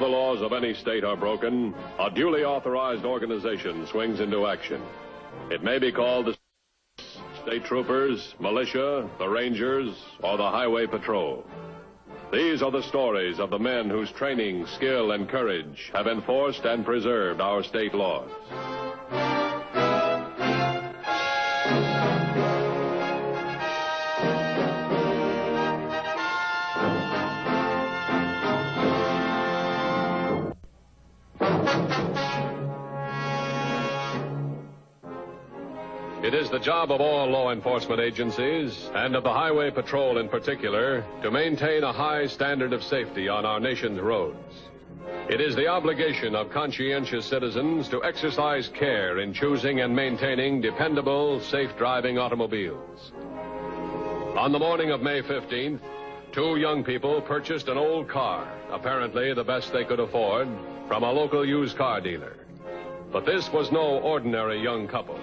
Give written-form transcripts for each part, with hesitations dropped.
the laws of any state are broken, a duly authorized organization swings into action. It may be called the state troopers, militia, the rangers, or the highway patrol. These are the stories of the men whose training, skill, and courage have enforced and preserved our state laws. It is the job of all law enforcement agencies, and of the Highway Patrol in particular, to maintain a high standard of safety on our nation's roads. It is the obligation of conscientious citizens to exercise care in choosing and maintaining dependable, safe-driving automobiles. On the morning of May 15th, two young people purchased an old car, apparently the best they could afford, from a local used car dealer. But this was no ordinary young couple.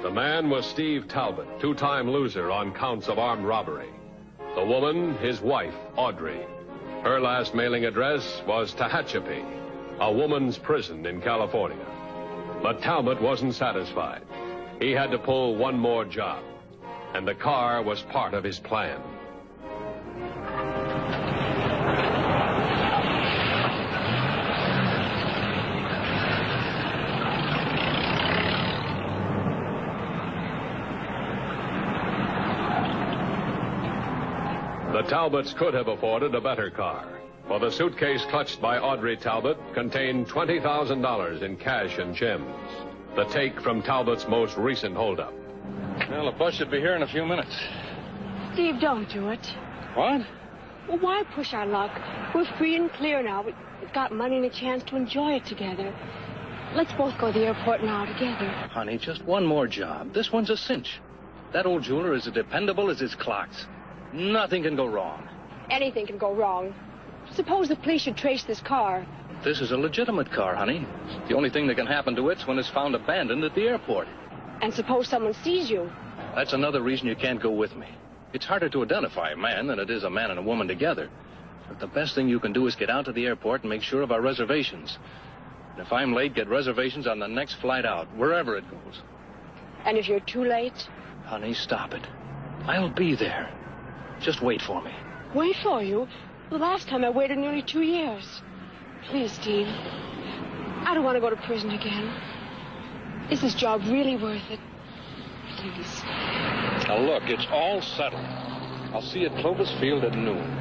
The man was Steve Talbot, two-time loser on counts of armed robbery. The woman, his wife, Audrey. Her last mailing address was Tehachapi, a woman's prison in California. But Talbot wasn't satisfied. He had to pull one more job, and the car was part of his plan. The Talbots could have afforded a better car, for the suitcase clutched by Audrey Talbot contained $20,000 in cash and gems, the take from Talbot's most recent holdup. Well, the bus should be here in a few minutes. Steve, don't do it. What? Well, why push our luck? We're free and clear now. We've got money and a chance to enjoy it together. Let's both go to the airport now together. Honey, just one more job. This one's a cinch. That old jeweler is as dependable as his clocks. Nothing can go wrong. Anything can go wrong. Suppose the police should trace this car. This is a legitimate car, honey. The only thing that can happen to it's when it's found abandoned at the airport. And suppose someone sees you. That's another reason you can't go with me. It's harder to identify a man than it is a man and a woman together. But the best thing you can do is get out to the airport and make sure of our reservations. And if I'm late, get reservations on the next flight out, wherever it goes. And if you're too late? Honey, stop it. I'll be there. Just wait for me. Wait for you? The last time I waited nearly 2 years. Please, Steve. I don't want to go to prison again. Is this job really worth it? Please. Now, look, it's all settled. I'll see you at Clovis Field at noon.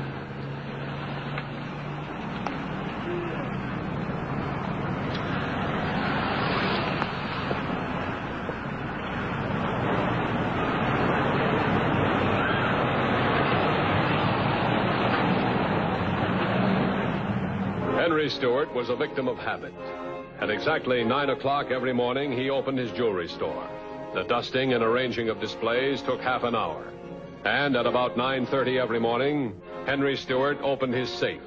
Henry Stewart was a victim of habit. At exactly 9 o'clock every morning, he opened his jewelry store. The dusting and arranging of displays took half an hour. And at about 9:30 every morning, Henry Stewart opened his safe,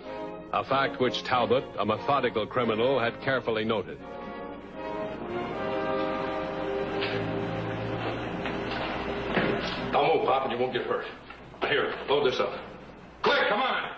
a fact which Talbot, a methodical criminal, had carefully noted. Don't move, Pop, and you won't get hurt. Here, load this up. Quick, come on!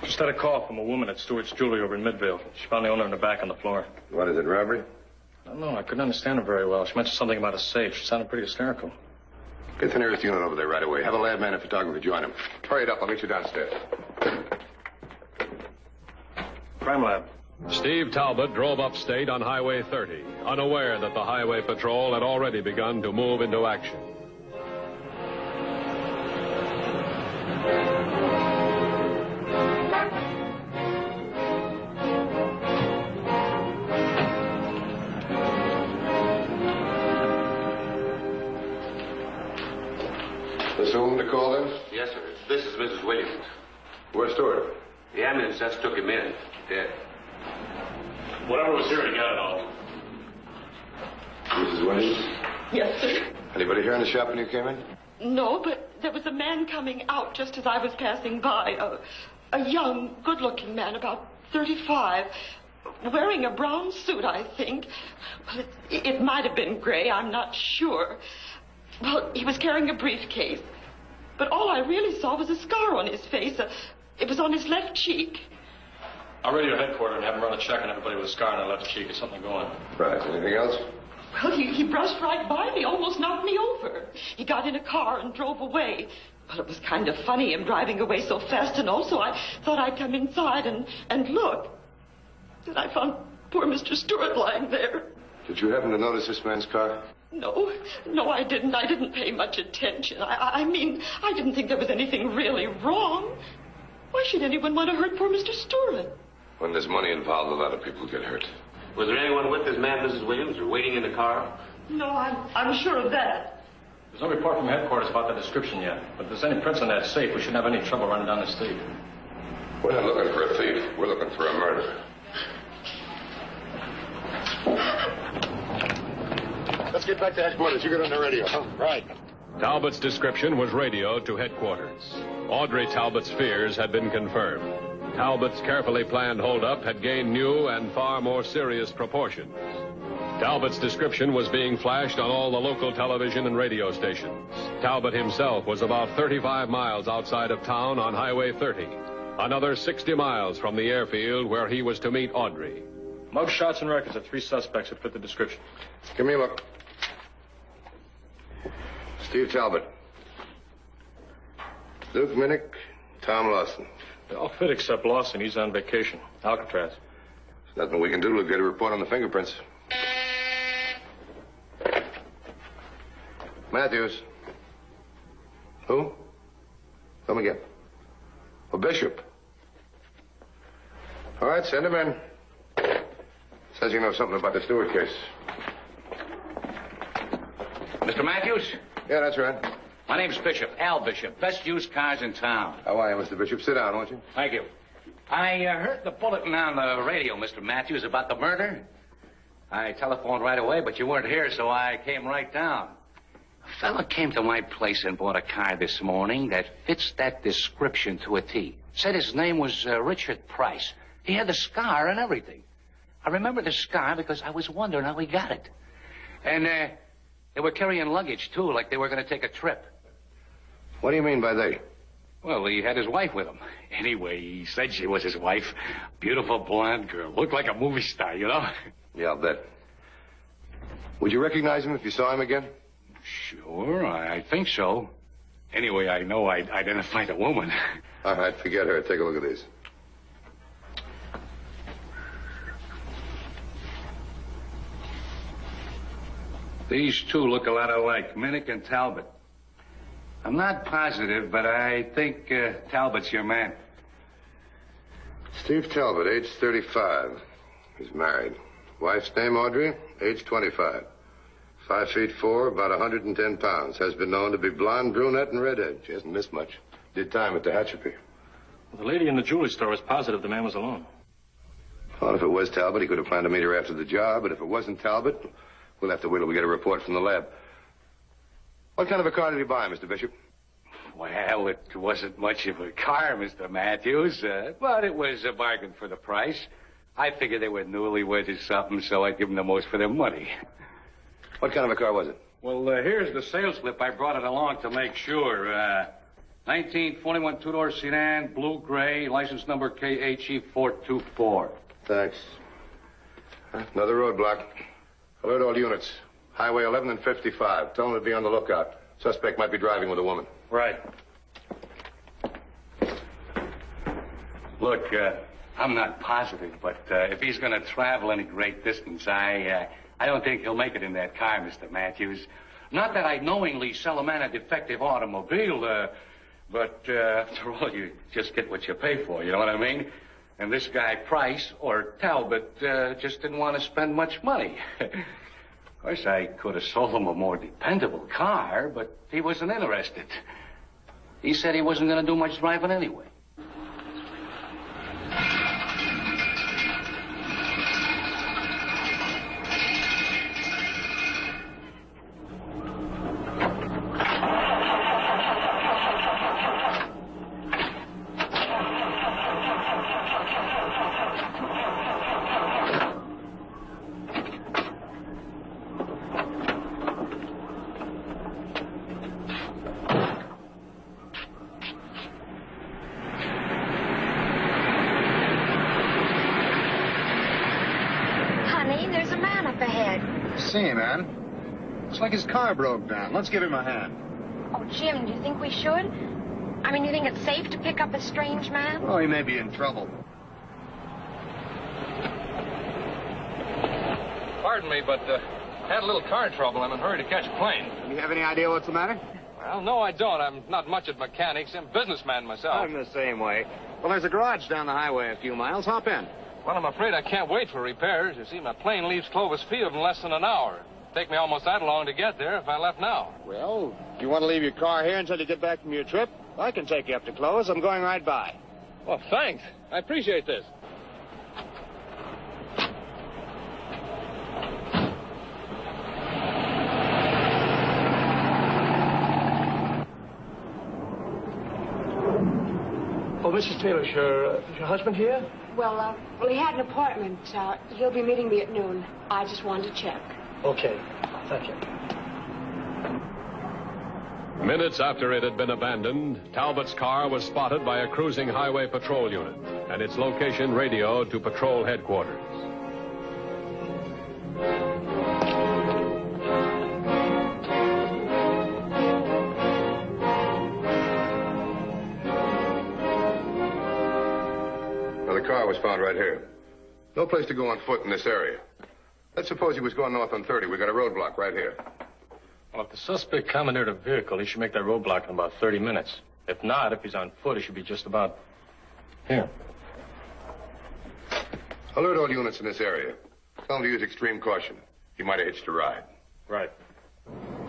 Just had a call from a woman at Stewart's Jewelry over in Midvale. She found the owner in the back on the floor. What is it, robbery? I don't know. I couldn't understand her very well. She mentioned something about a safe. She sounded pretty hysterical. Get the nearest unit over there right away. Have a lab man and photographer join him. Hurry it up. I'll meet you downstairs. Crime lab. Steve Talbot drove upstate on Highway 30, unaware that the Highway Patrol had already begun to move into action. This the woman to call in? Yes, sir. This is Mrs. Williams. Where's Stewart? The ambulance just took him in. Dead. Whatever was here, he got it all. Mrs. Williams? Yes, sir. Anybody here in the shop when you came in? No, but there was a man coming out just as I was passing by. A young, good-looking man, about 35, wearing a brown suit, I think. Well, it might have been gray, I'm not sure. Well, he was carrying a briefcase. But all I really saw was a scar on his face. It was on his left cheek. I'll radio headquarters and have them run a check on everybody with a scar on their left cheek. Is something going? Right. Anything else? Well, he brushed right by me, almost knocked me over. He got in a car and drove away. Well, it was kind of funny, him driving away so fast, and also I thought I'd come inside and look. And I found poor Mr. Stewart lying there. Did you happen to notice this man's car? No, I didn't. I didn't pay much attention. I mean, I didn't think there was anything really wrong. Why should anyone want to hurt poor Mr. Stewart? When there's money involved, a lot of people get hurt. Was there anyone with this man, Mrs. Williams, or waiting in the car? No, I'm sure of that. There's no report from headquarters about the description yet. But if there's any prints on that safe, we shouldn't have any trouble running down the street. We're not looking for a thief. We're looking for a murder. Let's get back to headquarters. You get on the radio, huh? Right. Talbot's description was radioed to headquarters. Audrey Talbot's fears had been confirmed. Talbot's carefully planned holdup had gained new and far more serious proportions. Talbot's description was being flashed on all the local television and radio stations. Talbot himself was about 35 miles outside of town on Highway 30, another 60 miles from the airfield where he was to meet Audrey. Mug shots and records of 3 suspects who fit the description. Give me a look. Steve Talbot. Luke Minnick, Tom Lawson. They all fit except Lawson. He's on vacation. Alcatraz. There's nothing we can do to get a report on the fingerprints. Matthews. Who? Come again. Oh, Bishop. All right, send him in. Says you know something about the Stewart case. Mr. Matthews? Yeah, that's right. My name's Bishop, Al Bishop. Best used cars in town. How are you, Mr. Bishop? Sit down, won't you? Thank you. I heard the bulletin on the radio, Mr. Matthews, about the murder. I telephoned right away, but you weren't here, so I came right down. A fella came to my place and bought a car this morning that fits that description to a T. Said his name was Richard Price. He had the scar and everything. I remember the scar because I was wondering how he got it. And they were carrying luggage, too, like they were going to take a trip. What do you mean by they? Well, he had his wife with him. Anyway, he said she was his wife. Beautiful blonde girl. Looked like a movie star, you know? Yeah, I'll bet. Would you recognize him if you saw him again? Sure, I think so. Anyway, I know I'd identify the woman. All right, forget her. Take a look at these. These two look a lot alike, Minnick and Talbot. I'm not positive, but I think Talbot's your man. Steve Talbot, age 35. He's married. Wife's name, Audrey, age 25. 5'4", about 110 pounds. Has been known to be blonde, brunette, and redhead. She hasn't missed much. Did time at the Hatchery. Well, the lady in the jewelry store was positive the man was alone. Well, if it was Talbot, he could have planned to meet her after the job. But if it wasn't Talbot, we'll have to wait till we get a report from the lab. What kind of a car did he buy, Mr. Bishop? Well, it wasn't much of a car, Mr. Matthews, but it was a bargain for the price. I figured they were newlyweds or something, so I'd give them the most for their money. What kind of a car was it? Well, here's the sales slip. I brought it along to make sure. 1941 two-door sedan, blue-gray, license number KHE424. Thanks. Another roadblock. Alert all units. Highway 11 and 55. Tell them to be on the lookout. Suspect might be driving with a woman. Right. Look, I'm not positive, but if he's going to travel any great distance, I don't think he'll make it in that car, Mr. Matthews. Not that I'd knowingly sell a man a defective automobile, but after all, you just get what you pay for, you know what I mean? And this guy, Price, or Talbot, just didn't want to spend much money. Of course, I could have sold him a more dependable car, but he wasn't interested. He said he wasn't going to do much driving anyway. There's a man up ahead. See, man. Looks like his car broke down. Let's give him a hand. Oh, Jim, do you think we should? I mean, you think it's safe to pick up a strange man? Oh, he may be in trouble. Pardon me, but had a little car trouble. I'm in a hurry to catch a plane. Do you have any idea what's the matter? Well, no, I don't. I'm not much at mechanics. I'm a businessman myself. I'm the same way. Well, there's a garage down the highway a few miles. Hop in. Well, I'm afraid I can't wait for repairs. You see, my plane leaves Clovis Field in less than an hour. It'd take me almost that long to get there if I left now. Well, if you want to leave your car here until you get back from your trip, I can take you up to Clovis. I'm going right by. Well, thanks. I appreciate this. Oh, Mrs. Taylor, is your husband here? Well, he had an appointment. He'll be meeting me at noon. I just wanted to check. Okay. Thank you. Minutes after it had been abandoned, Talbot's car was spotted by a cruising highway patrol unit, and its location radioed to patrol headquarters. Well, the car was found right here. No place to go on foot in this area. Let's suppose he was going north on 30. We got a roadblock right here. Well, if the suspect commandeered a vehicle, he should make that roadblock in about 30 minutes. If not, if he's on foot, he should be just about here. Alert all units in this area. Tell them to use extreme caution. He might have hitched a ride. Right.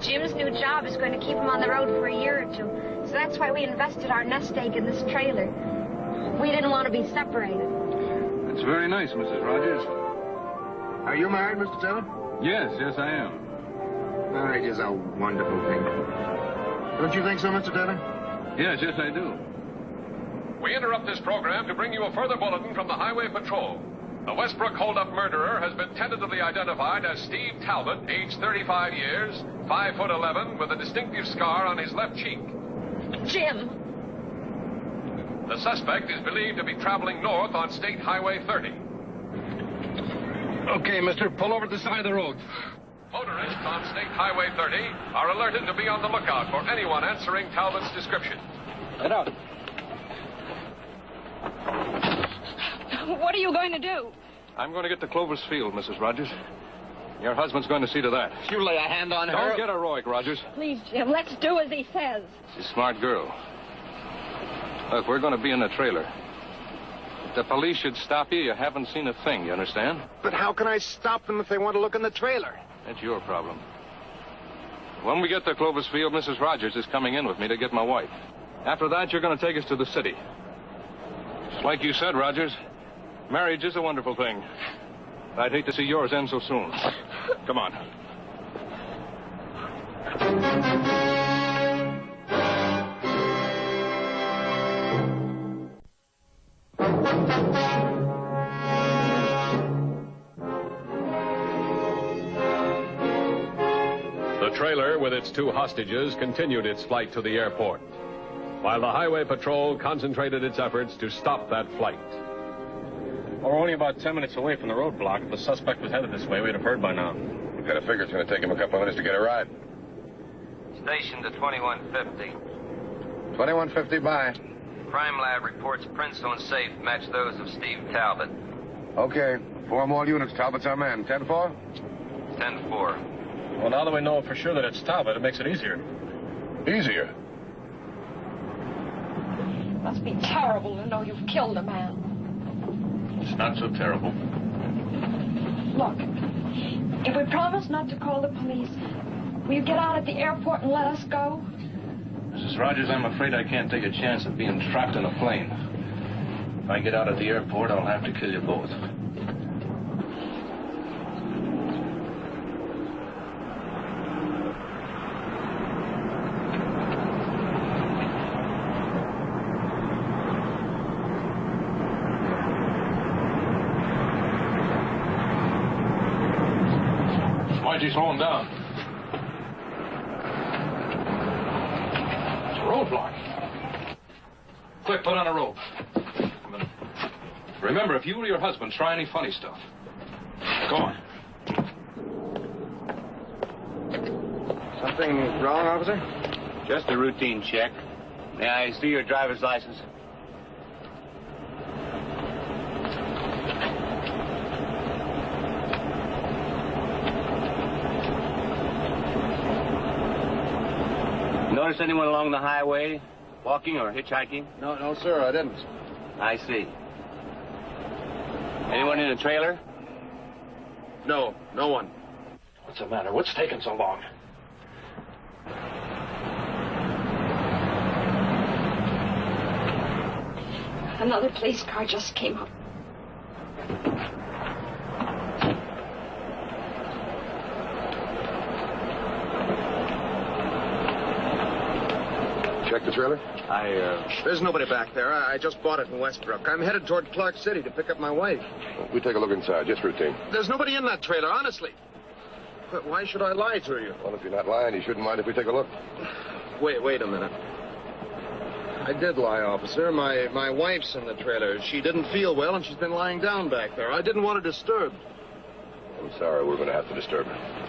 Jim's new job is going to keep him on the road for a year or two. So that's why we invested our nest egg in this trailer. We didn't want to be separated. That's very nice, Mrs. Rogers. Are you married, Mr. Taylor? Yes, I am. Marriage is a wonderful thing. Don't you think so, Mr. Taylor? Yes, I do. We interrupt this program to bring you a further bulletin from the Highway Patrol. The Westbrook holdup murderer has been tentatively identified as Steve Talbot, age 35 years, 5'11", with a distinctive scar on his left cheek. Jim! The suspect is believed to be traveling north on State Highway 30. Okay, mister, pull over to the side of the road. Motorists on State Highway 30 are alerted to be on the lookout for anyone answering Talbot's description. Get out. What are you going to do? I'm going to get to Clovis Field, Mrs. Rogers. Your husband's going to see to that. You lay a hand on her. Don't get heroic, Rogers. Please, Jim, let's do as he says. She's a smart girl. Look, we're going to be in the trailer. If the police should stop you, you haven't seen a thing, you understand? But how can I stop them if they want to look in the trailer? That's your problem. When we get to Clovis Field, Mrs. Rogers is coming in with me to get my wife. After that, you're going to take us to the city. Just like you said, Rogers, marriage is a wonderful thing. I'd hate to see yours end so soon. Come on. The trailer with its two hostages continued its flight to the airport, while the Highway Patrol concentrated its efforts to stop that flight. We're only about 10 minutes away from the roadblock. If the suspect was headed this way, we'd have heard by now. We've got to figure it's going to take him a couple of minutes to get a ride. Station to 2150. 2150 by. Crime Lab reports prints on safe match those of Steve Talbot. Okay. 4 more units. Talbot's our man. 10-4? 10-4. Well, now that we know for sure that it's Talbot, it makes it easier. Easier? It must be terrible to know you've killed a man. It's not so terrible. Look, if we promise not to call the police, will you get out at the airport and let us go? Mrs. Miss Rogers, I'm afraid I can't take a chance of being trapped in a plane. If I get out at the airport, I'll have to kill you both. Why'd you slow him down? It's a roadblock. Quick, put on a rope. Remember, if you or your husband try any funny stuff, go on. Something wrong, officer? Just a routine check. May I see your driver's license? Notice anyone along the highway, walking or hitchhiking? No, sir, I didn't. I see. Anyone in the trailer? No one. What's the matter? What's taking so long? Another police car just came up. Check the trailer? There's nobody back there. I just bought it in Westbrook. I'm headed toward Clark City to pick up my wife. We take a look inside, just routine. There's nobody in that trailer, honestly. But why should I lie to you? Well, if you're not lying, you shouldn't mind if we take a look. Wait a minute. I did lie, officer. My wife's in the trailer. She didn't feel well, and she's been lying down back there. I didn't want her disturbed. I'm sorry, we're going to have to disturb her.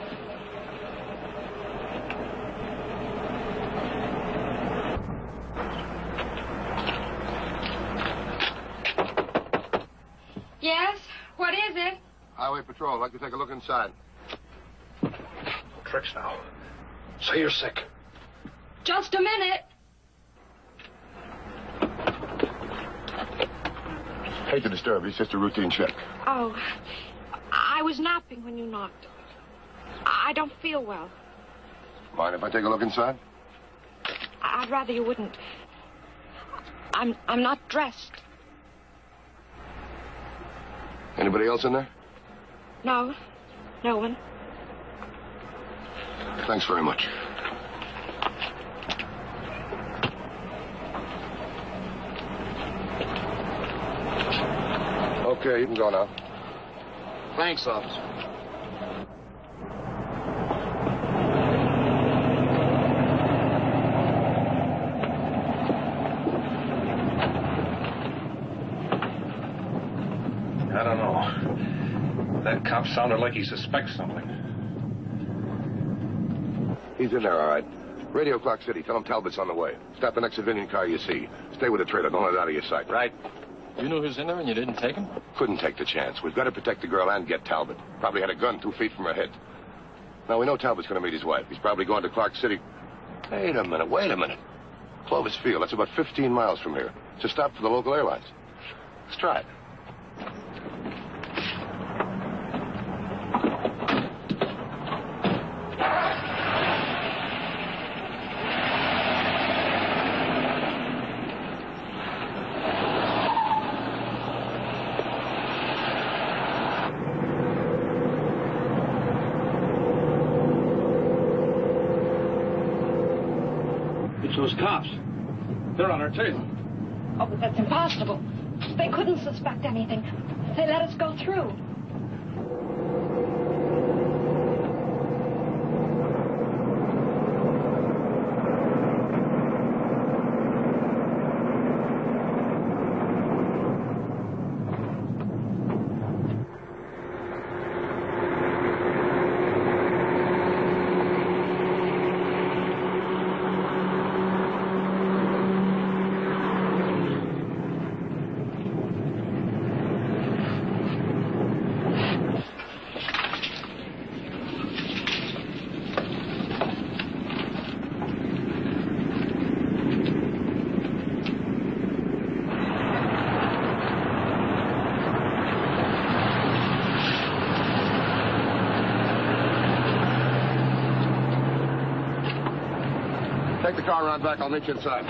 Yes? What is it? Highway Patrol. I'd like to take a look inside. No tricks now. Say you're sick. Just a minute. Hate to disturb you. It's just a routine check. Oh, I was napping when you knocked. I don't feel well. Mind if I take a look inside? I'd rather you wouldn't. I'm not dressed. Anybody else in there? No one. Thanks very much. Okay, you can go now. Thanks, officer. I don't know. That cop sounded like he suspects something. He's in there, all right. Radio Clark City. Tell him Talbot's on the way. Stop the next civilian car you see. Stay with the trailer. Don't let it out of your sight. Right. You knew he was in there and you didn't take him? Couldn't take the chance. We've got to protect the girl and get Talbot. Probably had a gun 2 feet from her head. Now, we know Talbot's going to meet his wife. He's probably going to Clark City. Wait a minute. Clovis Field. That's about 15 miles from here. It's a stop for the local airlines. Let's try it. It's those cops. They're on our tail. Oh, but that's impossible. They couldn't suspect anything. They let us go through. car around back. I'll meet you inside.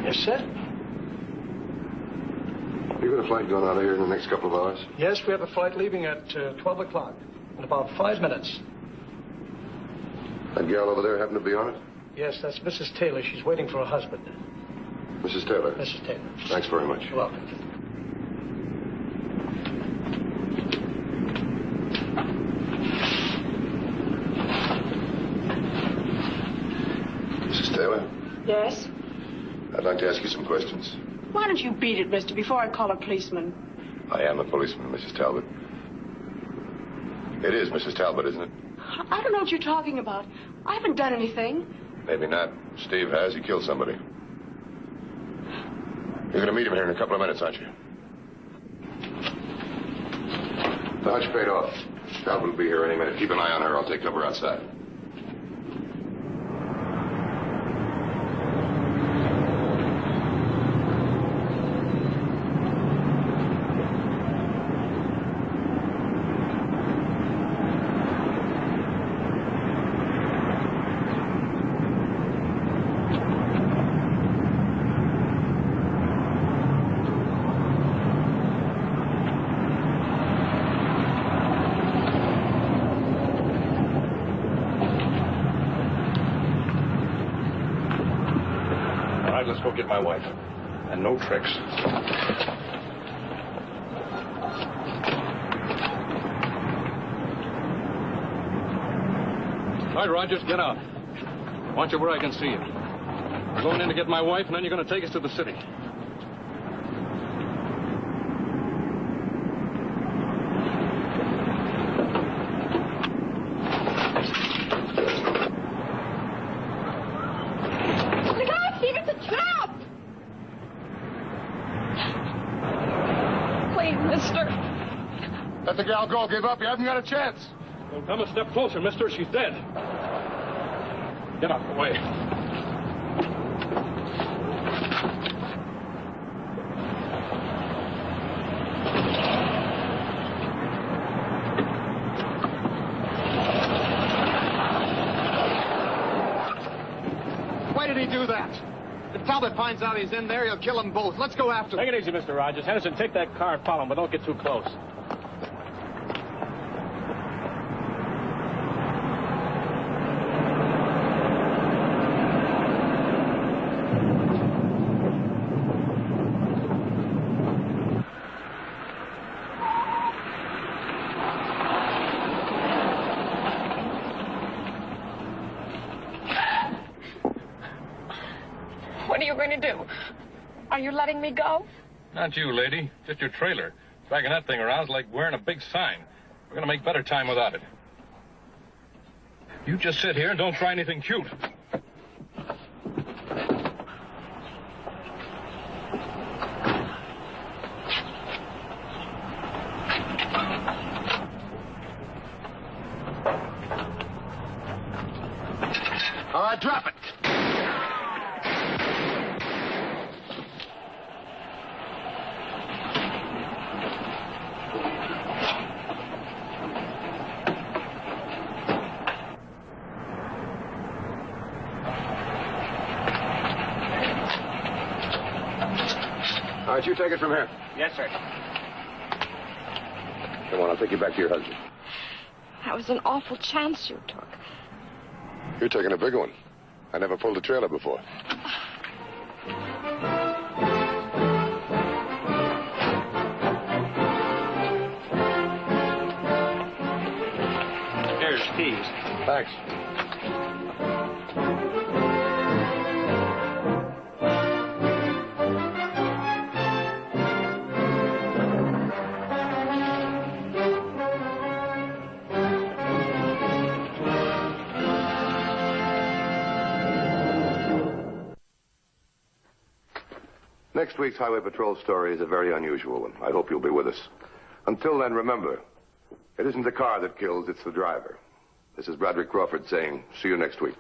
Yes, sir? You got a flight going out of here in the next couple of hours? Yes, we have a flight leaving at 12 o'clock in about 5 minutes. That gal over there happen to be on it? Yes, that's Mrs. Taylor. She's waiting for her husband. Mrs. Taylor? Mrs. Taylor. Thanks very much. You're welcome. Mrs. Taylor, Yes? I'd like to ask you some questions. Why don't you beat it, mister, before I call a policeman? I am a policeman, Mrs. Talbot. It is Mrs. Talbot, isn't it? I don't know what you're talking about. I haven't done anything. Maybe not. Steve has. He killed somebody. You're going to meet him here in a couple of minutes, aren't you? The hunch paid off. Talbot will be here any minute. Keep an eye on her. I'll take cover outside. Let's go get my wife. And no tricks. All right, Rogers, get out. I want you where I can see you. We're going in to get my wife, and then you're going to take us to the city. Let the gal go. Give up. You haven't got a chance. Well, come a step closer, mister. She's dead. Get out of the way. Why did he do that? If Talbot finds out he's in there, he'll kill them both. Let's go after him. Take it easy, Mr. Rogers. Henderson, take that car and follow him, but don't get too close. What are you going to do? Are you letting me go? Not you, lady. Just your trailer. Dragging that thing around is like wearing a big sign. We're going to make better time without it. You just sit here and don't try anything cute. All right, drop it. All right, you take it from here. Yes, sir. Come on, I'll take you back to your husband. That was an awful chance you took. You're taking a big one. I never pulled a trailer before. Here's keys. Thanks. Next week's Highway Patrol story is a very unusual one. I hope you'll be with us. Until then, remember, it isn't the car that kills, it's the driver. This is Broderick Crawford saying, see you next week.